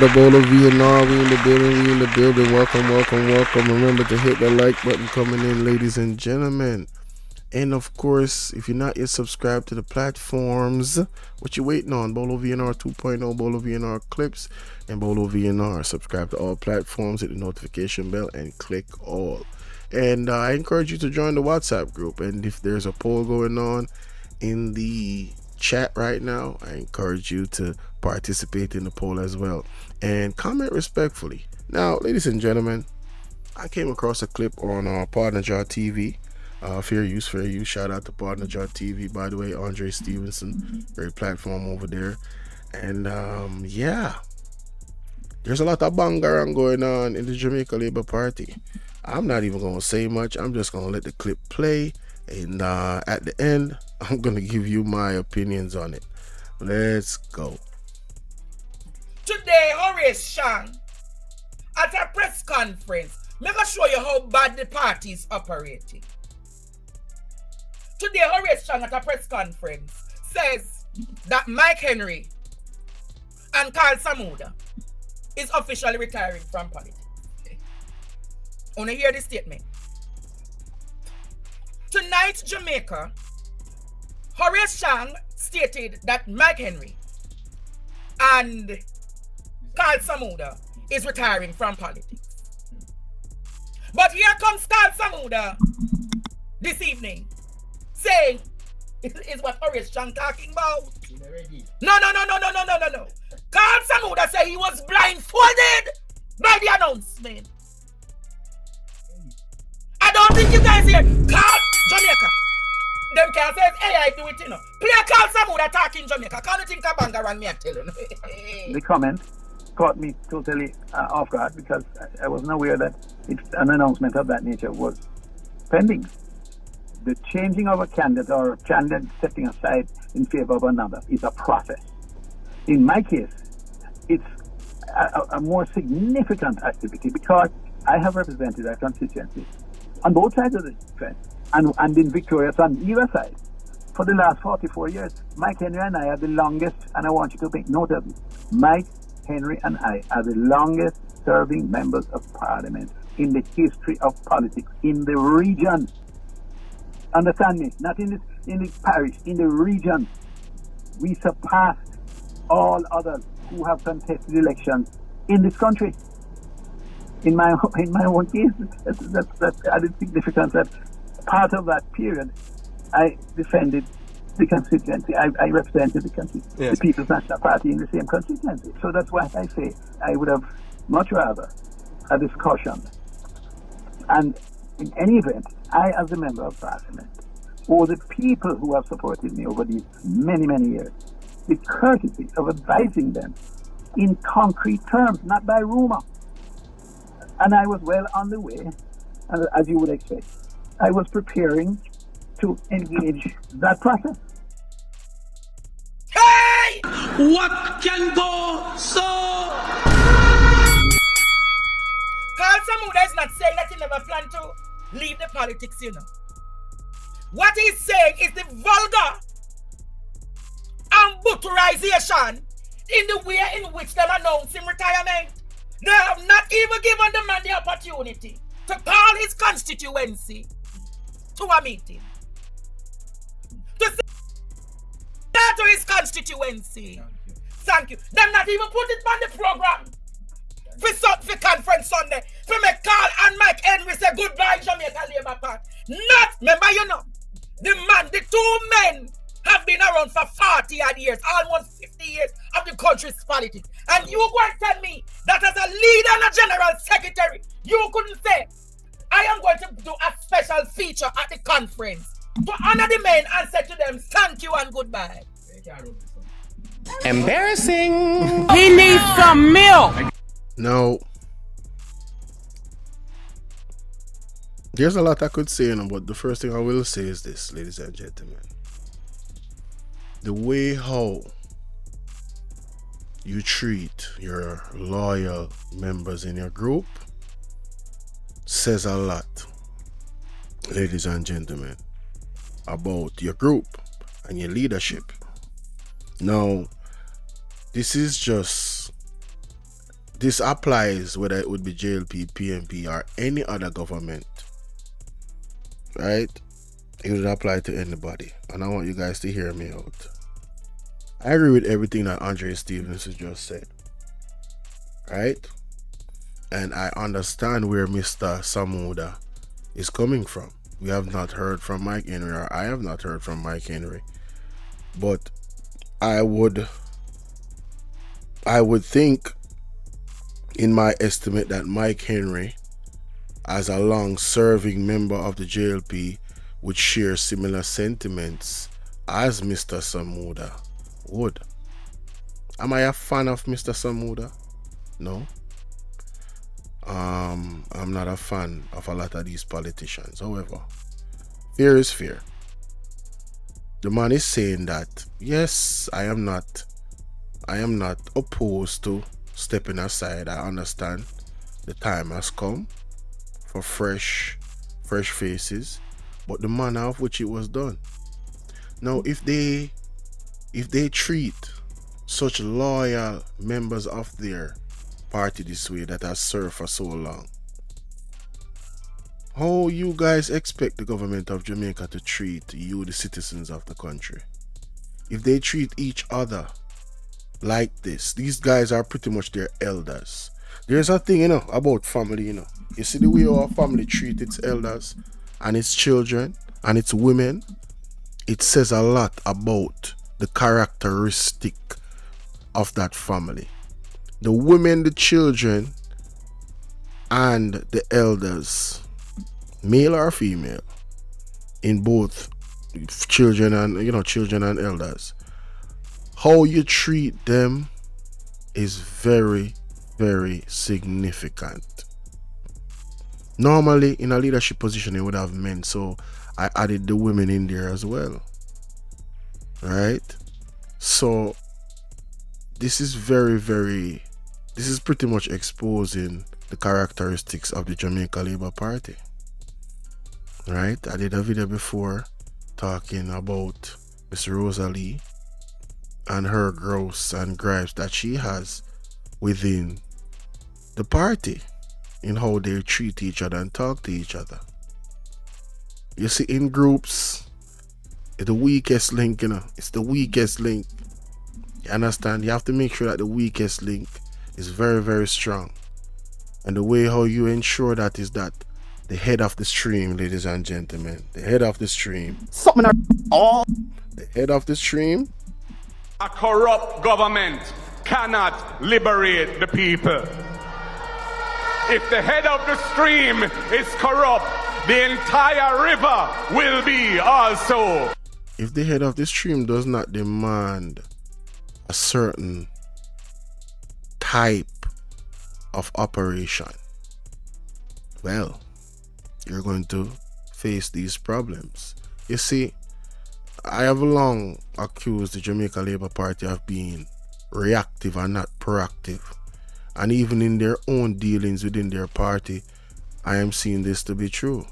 The Bolo V&R, we in the building, we in the building. Welcome, welcome, welcome. Remember to hit the like button coming in, ladies and gentlemen. And of course, if you're not yet subscribed to the platforms, what you waiting on? Bolo V&R 2.0, Bolo V&R clips, and Bolo V&R. Subscribe to all platforms, hit the notification bell, and click all. And I encourage you to join the WhatsApp group. And if there's a poll going on in the chat right now, I encourage you to participate in the poll as well and comment respectfully. Now, ladies and gentlemen, I came across a clip on Partner Jar TV. Fair use, fair use. Shout out to Partner Jar TV, by the way. Andre Stevenson, great platform over there. And yeah, there's a lot of Bangarang going on in the Jamaica Labour Party. I'm not even going to say much. I'm just going to let the clip play. And at the end, I'm going to give you my opinions on it. Let's go. Today, Horace Shang, at a press conference, I'm going to show you how bad the party is operating. Today, Horace Shang at a press conference says that Mike Henry and Karl Samuda is officially retiring from politics. Want to hear this statement? Tonight, Jamaica, Horace Shang stated that Mike Henry and Karl Samuda is retiring from politics. But here comes Karl Samuda this evening saying, is what Horace Shang talking about? No. Karl Samuda said he was blindfolded by the announcement. I don't think you guys hear. Karl, Jamaica. Them can say, hey, I do it, you know. Play Karl Samuda talking Jamaica. Can't you think of Bangarang, me I tell you? The comment caught me totally off guard because I wasn't aware that an announcement of that nature was pending. The changing of a candidate or candidate stepping aside in favor of another is a process. In my case, it's a more significant activity because I have represented a constituency on both sides of the fence and been victorious on either side. For the last 44 years, Mike Henry and I are the longest, and I want you to make note of it. Mike Henry and I are the longest serving members of parliament in the history of politics in the region. Understand me? Not in the parish, in the region. We surpassed all others who have contested elections in this country. In my own case, that's added significance that part of that period, I defended the constituency. I represented the People's National Party in the same constituency. So that's why I say I would have much rather a discussion. And in any event, I, as a member of parliament, or the people who have supported me over these many, many years, the courtesy of advising them in concrete terms, not by rumor. And I was well on the way, and as you would expect, I was preparing to engage that process. Hey! What can go so? Karl Samuda is not saying that he never planned to leave the politics, you know. What he's saying is the vulgar ambutterization in the way in which they're announcing retirement. They have not even given the man the opportunity to call his constituency to a meeting. To say that to his constituency. Thank you. They're not even put it on the program. For conference Sunday. For make Karl and Mike Henry say goodbye Jamaica Labour Party. Not, remember you know, the two men have been around for 40 odd years, almost 50 years of the country's politics. And you go and tell me that as a leader and a general secretary, you couldn't say, I am going to do a special feature at the conference to honor the men and say to them, thank you and goodbye. Embarrassing. He needs some milk. Now, there's a lot I could say, but the first thing I will say is this, ladies and gentlemen. The way how you treat your loyal members in your group says a lot, ladies and gentlemen, about your group and your leadership. Now, this is just this applies whether it would be JLP, PNP, or any other government, right? It would apply to anybody. And I want you guys to hear me out. I agree with everything that Andre Stevens has just said, right? And I understand where Mr. Samuda is coming from. We have not heard from Mike Henry, or I have not heard from Mike Henry. But I would think, in my estimate, that Mike Henry, as a long-serving member of the JLP, would share similar sentiments as Mr. Samuda would. Am I a fan of Mr. Samuda? No. I'm not a fan of a lot of these politicians. However, fear is fear. The man is saying that, yes, I am not opposed to stepping aside. I understand the time has come for fresh faces, but the manner of which it was done. Now, if they treat such loyal members of their party this way that has served for so long, how you guys expect the government of Jamaica to treat you, the citizens of the country? If they treat each other like this, these guys are pretty much their elders. There's a thing, about family, You see the way our family treat its elders and its children and its women? It says a lot about the characteristic of that family. The women, the children, and the elders, male or female, in both children and elders, how you treat them is very, very significant. Normally, in a leadership position, it would have men, so I added the women in there as well. Right? So this is this is pretty much exposing the characteristics of the Jamaica Labour Party. Right? I did a video before talking about Miss Rosalie and her growths and gripes that she has within the party in how they treat each other and talk to each other. You see, in groups, it's the weakest link, It's the weakest link. You understand? You have to make sure that the weakest link is very, very strong. And the way how you ensure that is that the head of the stream, ladies and gentlemen, the head of the stream. The head of the stream. A corrupt government cannot liberate the people. If the head of the stream is corrupt, the entire river will be also. If the head of the stream does not demand a certain type of operation, well, you're going to face these problems. You see, I have long accused the Jamaica Labour Party of being reactive and not proactive. And even in their own dealings within their party, I am seeing this to be true.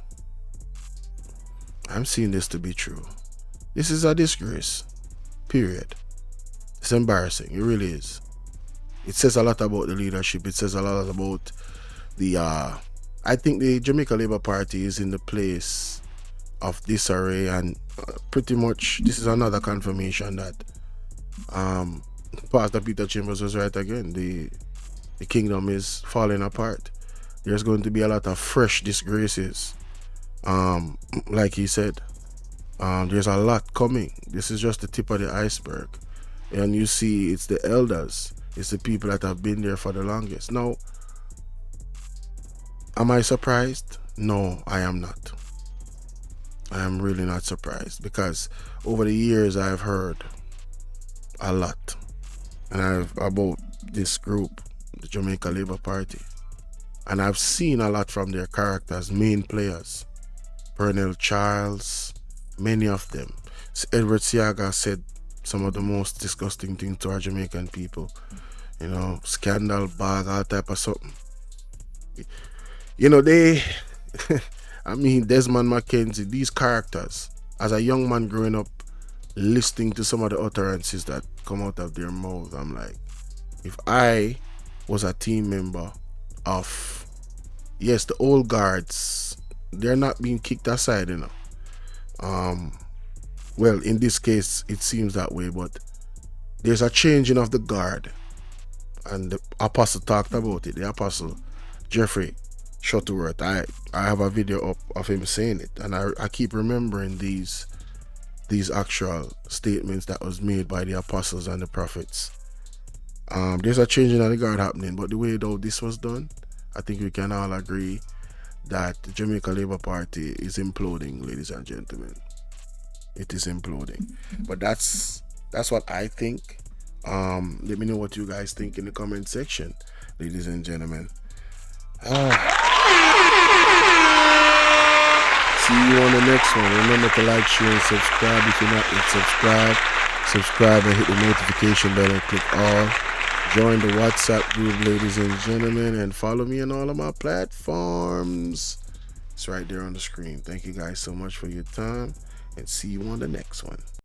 I'm seeing this to be true. This is a disgrace. Period. It's embarrassing. It really is. It says a lot about the leadership. It says a lot about the I think the Jamaica Labour Party is in the place of disarray, and pretty much this is another confirmation that Pastor Peter Chambers was right again. The kingdom is falling apart. There's going to be a lot of fresh disgraces. Like he said, there's a lot coming. This is just the tip of the iceberg. And you see, it's the elders, it's the people that have been there for the longest. Now, am I surprised? No, I am not. I am really not surprised, because over the years I've heard a lot about this group, the Jamaica Labour Party, and I've seen a lot from their characters, main players. Pernell Charles, many of them. Edward Siaga said some of the most disgusting things to our Jamaican people. Scandal bag, all type of something. They I mean, Desmond McKenzie, these characters, as a young man growing up, listening to some of the utterances that come out of their mouth, I'm like, if I was a team member of, yes, the old guards. They're not being kicked aside, you know. Well, in this case, it seems that way, but there's a changing of the guard, and the apostle talked about it. The apostle Jeffrey Shuttleworth. I have a video up of him saying it, and I keep remembering these actual statements that was made by the apostles and the prophets. There's a changing of the guard happening, but the way though this was done, I think we can all agree that the Jamaica Labour Party is imploding, ladies and gentlemen. It is imploding. But that's what I think. Let me know what you guys think in the comment section, ladies and gentlemen. See you on the next one. Remember to like, share, and subscribe. If you're not yet subscribe and hit the notification bell and click all. Join the WhatsApp group, ladies and gentlemen, and follow me on all of my platforms. It's right there on the screen. Thank you guys so much for your time, and see you on the next one.